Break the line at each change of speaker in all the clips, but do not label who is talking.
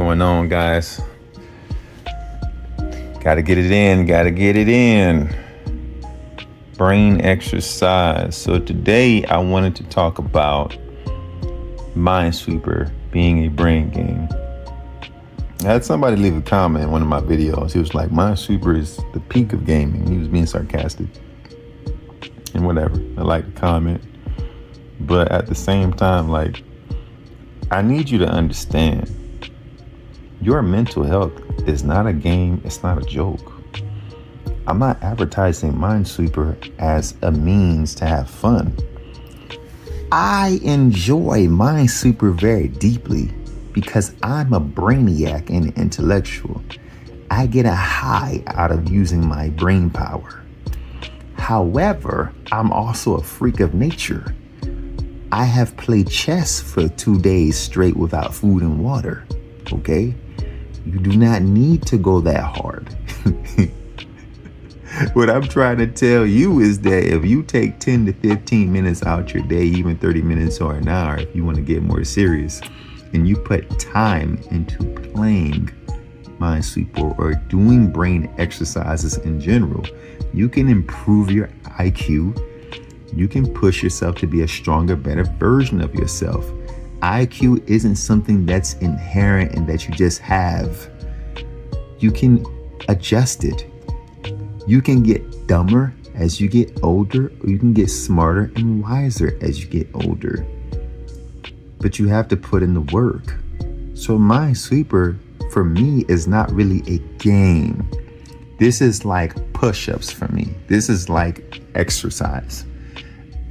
going on, guys? Gotta get it in. Brain exercise. So today I wanted to talk about Minesweeper being a brain game. I had somebody leave a comment in one of my videos. He was like, Minesweeper is the peak of gaming. He was being sarcastic. And whatever. I like the comment. But at the same time, I need you to understand, your mental health is not a game. It's not a joke. I'm not advertising Minesweeper as a means to have fun. I enjoy Minesweeper very deeply because I'm a brainiac and intellectual. I get a high out of using my brain power. However, I'm also a freak of nature. I have played chess for 2 days straight without food and water, okay? You do not need to go that hard. What I'm trying to tell you is that if you take 10 to 15 minutes out your day, even 30 minutes or an hour, if you want to get more serious, and you put time into playing Minesweeper or doing brain exercises in general, you can improve your IQ. You can push yourself to be a stronger, better version of yourself. IQ isn't something that's inherent and that you just have. You can adjust it. You can get dumber as you get older, or you can get smarter and wiser as you get older. But you have to put in the work. So Minesweeper, for me, is not really a game. This is like push-ups for me. This is like exercise.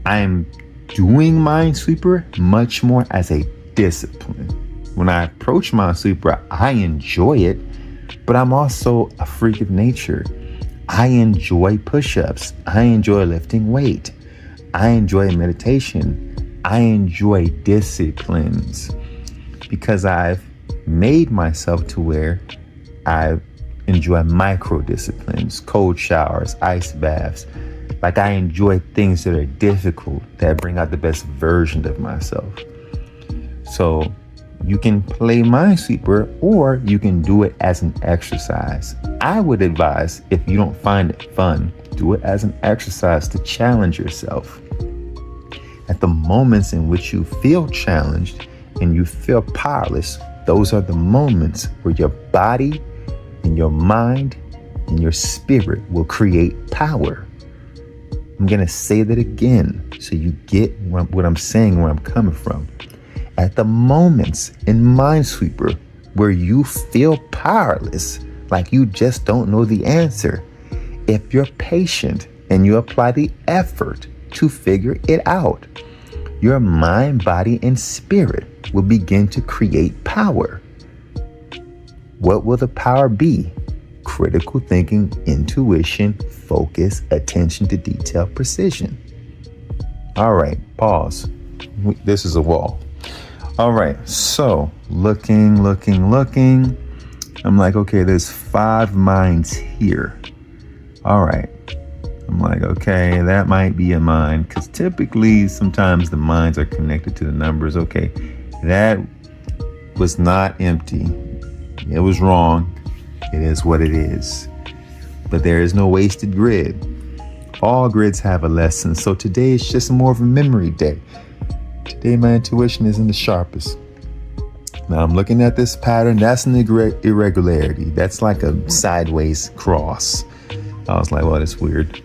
I'm doing Minesweeper much more as a discipline. When I approach Minesweeper, I enjoy it, but I'm also a freak of nature. I enjoy push-ups. I enjoy lifting weight. I enjoy meditation. I enjoy disciplines because I've made myself to where I enjoy micro disciplines, cold showers, ice baths. I enjoy things that are difficult, that bring out the best version of myself. So you can play Minesweeper or you can do it as an exercise. I would advise, if you don't find it fun, do it as an exercise to challenge yourself. At the moments in which you feel challenged and you feel powerless, those are the moments where your body and your mind and your spirit will create power. I'm going to say that again so you get what I'm saying, where I'm coming from. At the moments in Minesweeper where you feel powerless, like you just don't know the answer, if you're patient and you apply the effort to figure it out, your mind, body, and spirit will begin to create power. What will the power be? Critical thinking, intuition, focus, attention to detail, precision. All right, pause. This is a wall. All right, so looking. I'm like, okay, there's 5 mines here. All right. I'm like, okay, that might be a mine, because typically sometimes the mines are connected to the numbers. Okay, that was not empty. It was wrong. It is what it is. But there is no wasted grid. All grids have a lesson. So today is just more of a memory day. Today my intuition isn't the sharpest. Now I'm looking at this pattern. That's an irregularity. That's like a sideways cross. I was like, well, that's weird.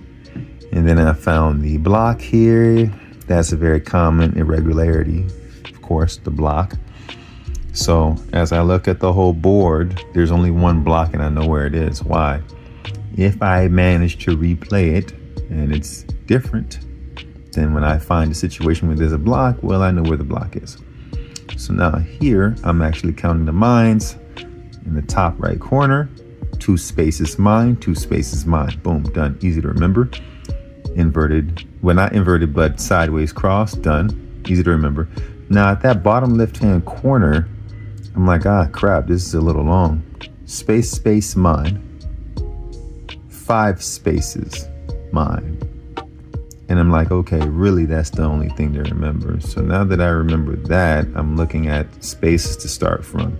And then I found the block here. That's a very common irregularity. Of course, the block. So as I look at the whole board, there's only one block and I know where it is. Why? If I manage to replay it and it's different, then when I find a situation where there's a block, well, I know where the block is. So now here, I'm actually counting the mines in the top right corner. 2 spaces mine, 2 spaces mine. Boom, done. Easy to remember. Inverted, well, not inverted, but sideways cross. Done. Easy to remember. Now at that bottom left-hand corner, I'm like, crap, this is a little long. Space, mine. 5 spaces, mine. And I'm like, okay, really, that's the only thing to remember. So now that I remember that, I'm looking at spaces to start from.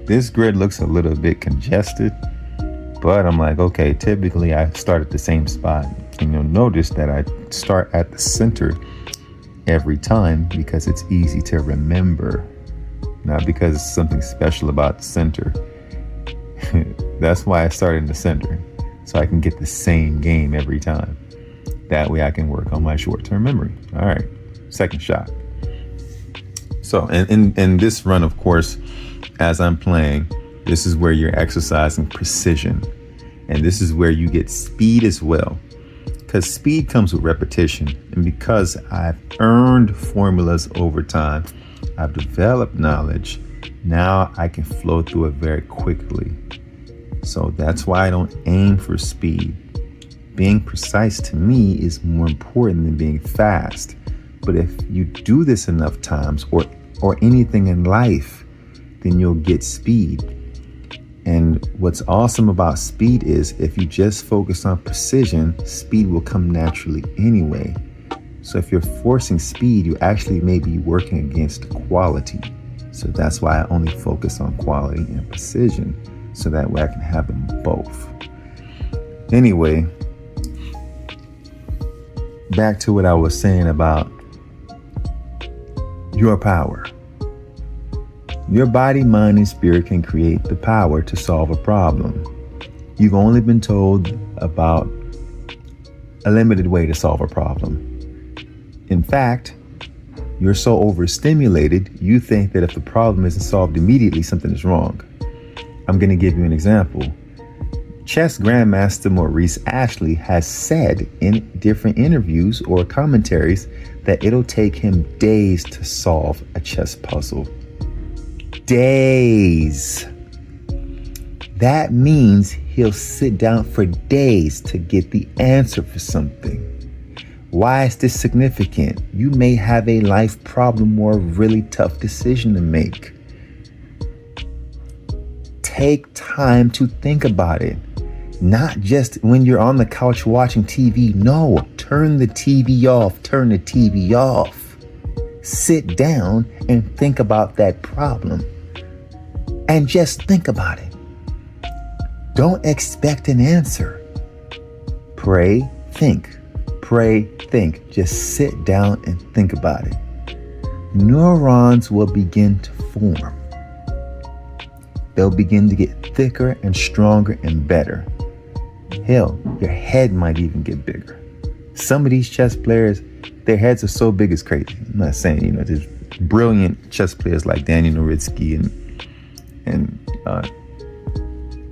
This grid looks a little bit congested, but I'm like, okay, typically I start at the same spot. And you'll notice that I start at the center every time because it's easy to remember, not because it's something special about the center. That's why I start in the center, so I can get the same game every time. That way I can work on my short-term memory. All right, second shot. So in this run, of course, as I'm playing, this is where you're exercising precision. And this is where you get speed as well. Because speed comes with repetition. And because I've earned formulas over time, I've developed knowledge, now I can flow through it very quickly. So that's why I don't aim for speed. Being precise to me is more important than being fast. But if you do this enough times, or anything in life, then you'll get speed. And what's awesome about speed is if you just focus on precision, speed will come naturally anyway. So if you're forcing speed, you actually may be working against quality. So that's why I only focus on quality and precision, so that way I can have them both. Anyway, back to what I was saying about your power. Your body, mind, and spirit can create the power to solve a problem. You've only been told about a limited way to solve a problem. In fact, you're so overstimulated, you think that if the problem isn't solved immediately, something is wrong. I'm going to give you an example. Chess Grandmaster Maurice Ashley has said in different interviews or commentaries that it'll take him days to solve a chess puzzle. Days. That means he'll sit down for days to get the answer for something. Why is this significant? You may have a life problem or a really tough decision to make. Take time to think about it. Not just when you're on the couch watching TV. No, turn the TV off. Turn the TV off. Sit down and think about that problem. And just think about it. Don't expect an answer. Pray, think. Pray, think. Just sit down and think about it. Neurons will begin to form. They'll begin to get thicker and stronger and better. Hell, your head might even get bigger. Some of these chess players, their heads are so big it's crazy. I'm not saying, there's brilliant chess players like Daniel Nowitzki and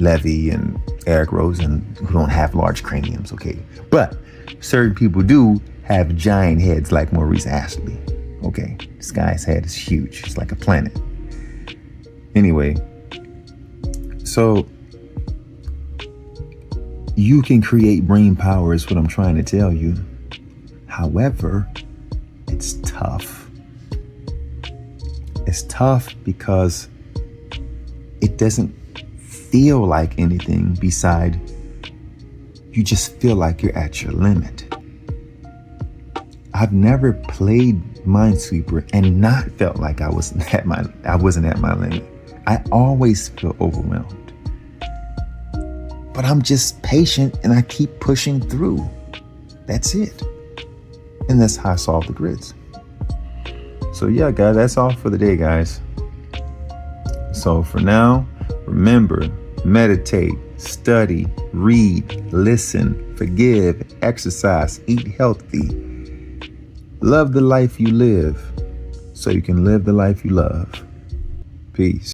Levy and Eric Rosen who don't have large craniums, okay? But certain people do have giant heads like Maurice Ashley, okay? This guy's head is huge. It's like a planet. Anyway, so you can create brain power is what I'm trying to tell you. However, it's tough. It's tough because it doesn't feel like anything beside you just feel like you're at your limit. I've never played Minesweeper and not felt like I wasn't at my limit. I always feel overwhelmed. But I'm just patient and I keep pushing through. That's it. And that's how I solve the grids. So yeah, guys, that's all for the day, guys. So for now, remember, meditate, study, read, listen, forgive, exercise, eat healthy. Love the life you live so you can live the life you love. Peace.